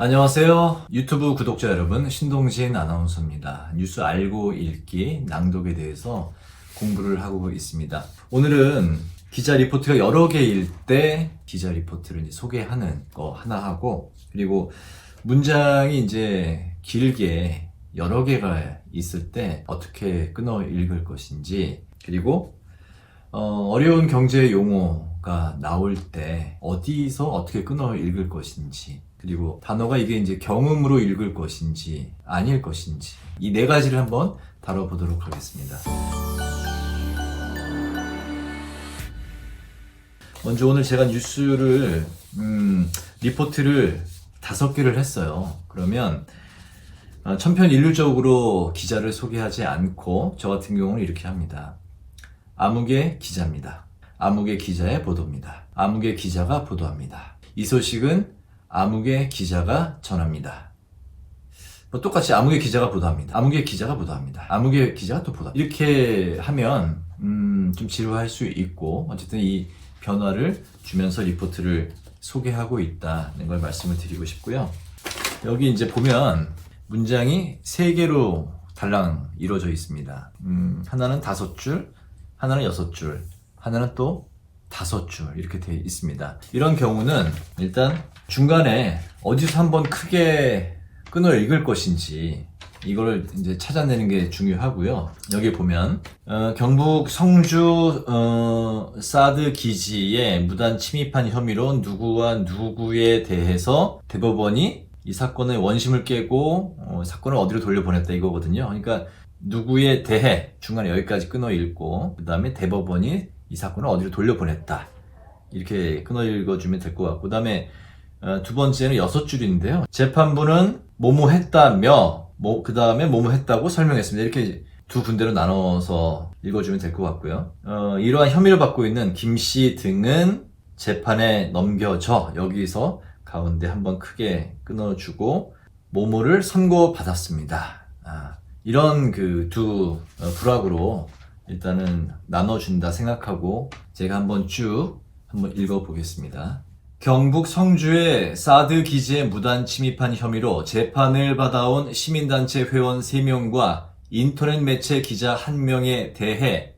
안녕하세요. 유튜브 구독자 여러분, 신동진 아나운서입니다. 뉴스 알고 읽기, 낭독에 대해서 공부를 하고 있습니다. 오늘은 기자 리포트가 여러 개일 때 기자 리포트를 이제 소개하는 거 하나 하고, 그리고 문장이 이제 길게 여러 개가 있을 때 어떻게 끊어 읽을 것인지, 그리고 어려운 경제 용어가 나올 때 어디서 어떻게 끊어 읽을 것인지, 그리고 단어가 이게 이제 경음으로 읽을 것인지 아닐 것인지, 이 네 가지를 한번 다뤄보도록 하겠습니다. 먼저 오늘 제가 뉴스를 리포트를 5개를 했어요. 그러면 천편일률적으로 기자를 소개하지 않고 저 같은 경우는 이렇게 합니다. 아무개 기자입니다. 아무개 기자의 보도입니다. 아무개 기자가 보도합니다. 이 소식은 아무개 기자가 전합니다. 똑같이 아무개 기자가 보도합니다. 아무개 기자가 보도합니다. 아무개 기자가 또 보도합니다. 이렇게 하면 좀 지루할 수 있고, 어쨌든 이 변화를 주면서 리포트를 소개하고 있다는 걸 말씀을 드리고 싶고요. 여기 이제 보면 문장이 3개로 달랑 이루어져 있습니다. 하나는 5줄, 하나는 6줄, 하나는 또 5줄 이렇게 되어 있습니다. 이런 경우는 일단 중간에 어디서 한번 크게 끊어 읽을 것인지 이걸 이제 찾아내는 게 중요하고요. 여기 보면 경북 성주 사드 기지에 무단 침입한 혐의로 누구와 누구에 대해서 대법원이 이 사건의 원심을 깨고 사건을 어디로 돌려보냈다 이거거든요. 그러니까 누구에 대해 중간에 여기까지 끊어 읽고, 그 다음에 대법원이 이 사건을 어디로 돌려보냈다 이렇게 끊어 읽어주면 될 것 같고, 그 다음에 두 번째는 6줄인데요. 재판부는 뭐뭐 했다며 그 다음에 뭐뭐 했다고 설명했습니다. 이렇게 두 군데로 나눠서 읽어주면 될 것 같고요. 이러한 혐의를 받고 있는 김씨 등은 재판에 넘겨져, 여기서 가운데 한번 크게 끊어주고 뭐뭐를 선고받았습니다. 이런 그 두 부락으로 일단은 나눠준다 생각하고 제가 한번 읽어보겠습니다. 경북 성주의 사드 기지에 무단 침입한 혐의로 재판을 받아온 시민단체 회원 3명과 인터넷 매체 기자 1명에 대해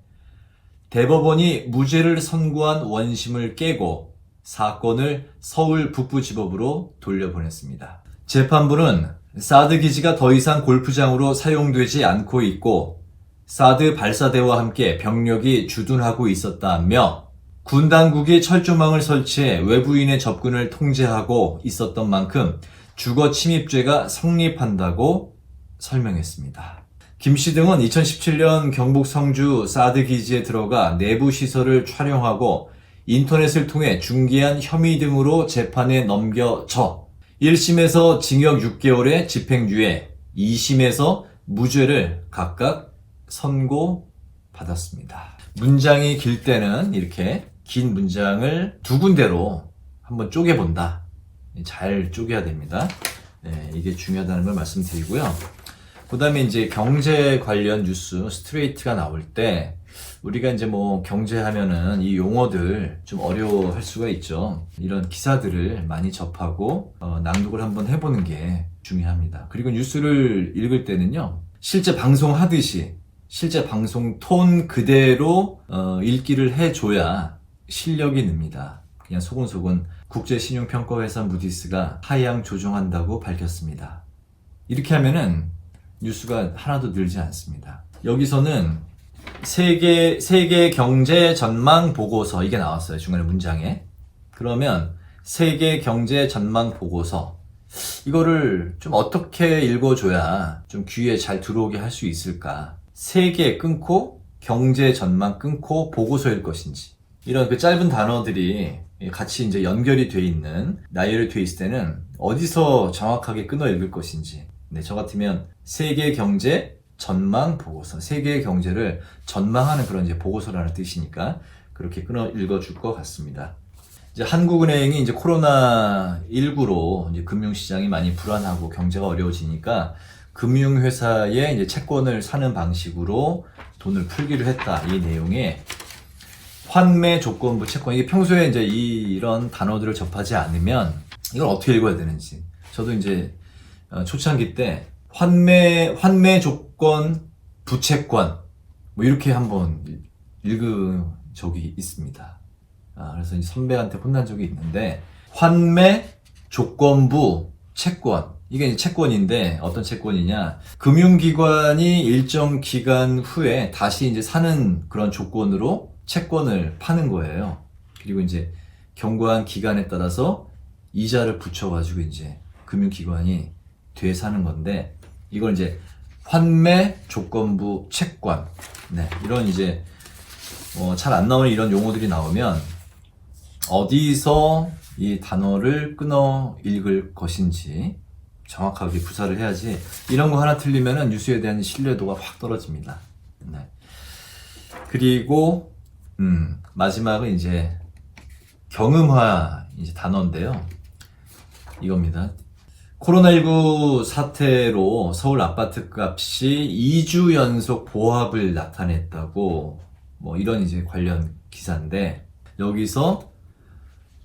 대법원이 무죄를 선고한 원심을 깨고 사건을 서울 북부지법으로 돌려보냈습니다. 재판부는 사드 기지가 더 이상 골프장으로 사용되지 않고 있고 사드 발사대와 함께 병력이 주둔하고 있었다며 군 당국이 철조망을 설치해 외부인의 접근을 통제하고 있었던 만큼 주거 침입죄가 성립한다고 설명했습니다. 김씨 등은 2017년 경북 성주 사드 기지에 들어가 내부 시설을 촬영하고 인터넷을 통해 중개한 혐의 등으로 재판에 넘겨져 1심에서 징역 6개월의 집행유예, 2심에서 무죄를 각각 선고받았습니다. 문장이 길 때는 이렇게 긴 문장을 두 군데로 한번 쪼개본다. 잘 쪼개야 됩니다. 네, 이게 중요하다는 걸 말씀드리고요. 그 다음에 이제 경제 관련 뉴스, 스트레이트가 나올 때 우리가 이제 뭐 경제하면은 이 용어들 좀 어려워할 수가 있죠. 이런 기사들을 많이 접하고 낭독을 한번 해보는 게 중요합니다. 그리고 뉴스를 읽을 때는요, 실제 방송하듯이 실제 방송 톤 그대로 읽기를 해줘야 실력이 늡니다. 그냥 소곤소곤 국제신용평가회사 무디스가 하향 조정한다고 밝혔습니다. 이렇게 하면은 뉴스가 하나도 늘지 않습니다. 여기서는 세계 경제 전망 보고서 이게 나왔어요. 중간에 문장에. 그러면 세계 경제 전망 보고서 이거를 좀 어떻게 읽어줘야 좀 귀에 잘 들어오게 할 수 있을까? 세계 끊고 경제 전망 끊고 보고서일 것인지, 이런 그 짧은 단어들이 같이 이제 연결이 돼 있는, 나열이 돼 있을 때는 어디서 정확하게 끊어 읽을 것인지. 네, 저 같으면 세계 경제 전망 보고서, 세계의 경제를 전망하는 그런 이제 보고서라는 뜻이니까 그렇게 끊어 읽어줄 것 같습니다. 이제 한국은행이 이제 코로나19로 이제 금융시장이 많이 불안하고 경제가 어려워지니까 금융회사의 이제 채권을 사는 방식으로 돈을 풀기로 했다. 이 내용에 환매 조건부 채권, 이게 평소에 이제 이런 단어들을 접하지 않으면 이걸 어떻게 읽어야 되는지, 저도 이제 초창기 때 환매 조건 부채권 뭐 이렇게 한번 읽은 적이 있습니다. 그래서 이제 선배한테 혼난 적이 있는데 환매 조건부 채권, 이게 이제 채권인데 어떤 채권이냐, 금융기관이 일정 기간 후에 다시 이제 사는 그런 조건으로 채권을 파는 거예요. 그리고 이제 경과한 기간에 따라서 이자를 붙여가지고 이제 금융기관이 되사는 건데, 이걸 이제 환매 조건부 채권, 네, 이런 이제 잘 안 나오는 이런 용어들이 나오면 어디서 이 단어를 끊어 읽을 것인지 정확하게 구사를 해야지, 이런 거 하나 틀리면은 뉴스에 대한 신뢰도가 확 떨어집니다. 네. 그리고 마지막은 이제 경음화 이제 단어인데요. 이겁니다. 코로나19 사태로 서울 아파트 값이 2주 연속 보합을 나타냈다고, 뭐 이런 이제 관련 기사인데, 여기서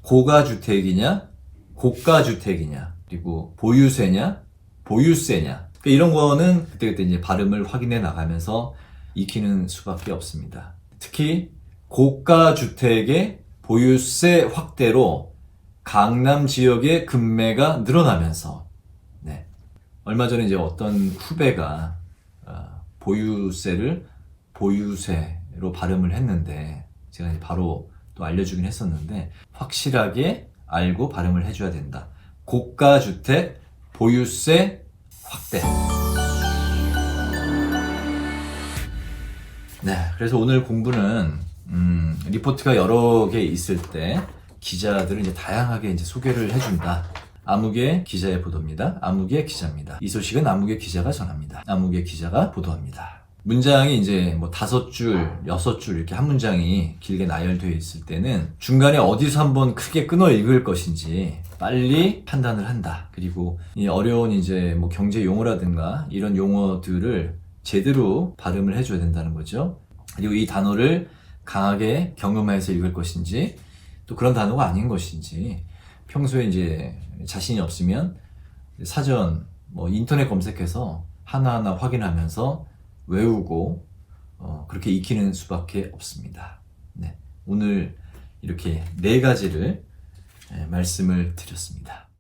고가주택이냐, 고가주택이냐, 그리고 보유세냐, 보유세냐, 그러니까 이런 거는 그때그때 이제 발음을 확인해 나가면서 익히는 수밖에 없습니다. 특히 고가주택의 보유세 확대로 강남 지역의 급매가 늘어나면서, 네, 얼마 전에 이제 어떤 후배가 보유세를 보유세로 발음을 했는데, 제가 이제 바로 또 알려주긴 했었는데, 확실하게 알고 발음을 해줘야 된다. 고가주택 보유세 확대. 네, 그래서 오늘 공부는 리포트가 여러 개 있을 때 기자들을 이제 다양하게 이제 소개를 해준다. 아무개 기자의 보도입니다. 아무개 기자입니다. 이 소식은 아무개 기자가 전합니다. 아무개 기자가 보도합니다. 문장이 이제 뭐 5줄, 6줄 이렇게 한 문장이 길게 나열되어 있을 때는 중간에 어디서 한번 크게 끊어 읽을 것인지 빨리 판단을 한다. 그리고 이 어려운 이제 뭐 경제 용어라든가 이런 용어들을 제대로 발음을 해줘야 된다는 거죠. 그리고 이 단어를 강하게 경음해서 읽을 것인지, 또 그런 단어가 아닌 것인지, 평소에 이제 자신이 없으면 사전, 뭐 인터넷 검색해서 하나하나 확인하면서 외우고 그렇게 익히는 수밖에 없습니다. 네, 오늘 이렇게 4가지를 말씀을 드렸습니다.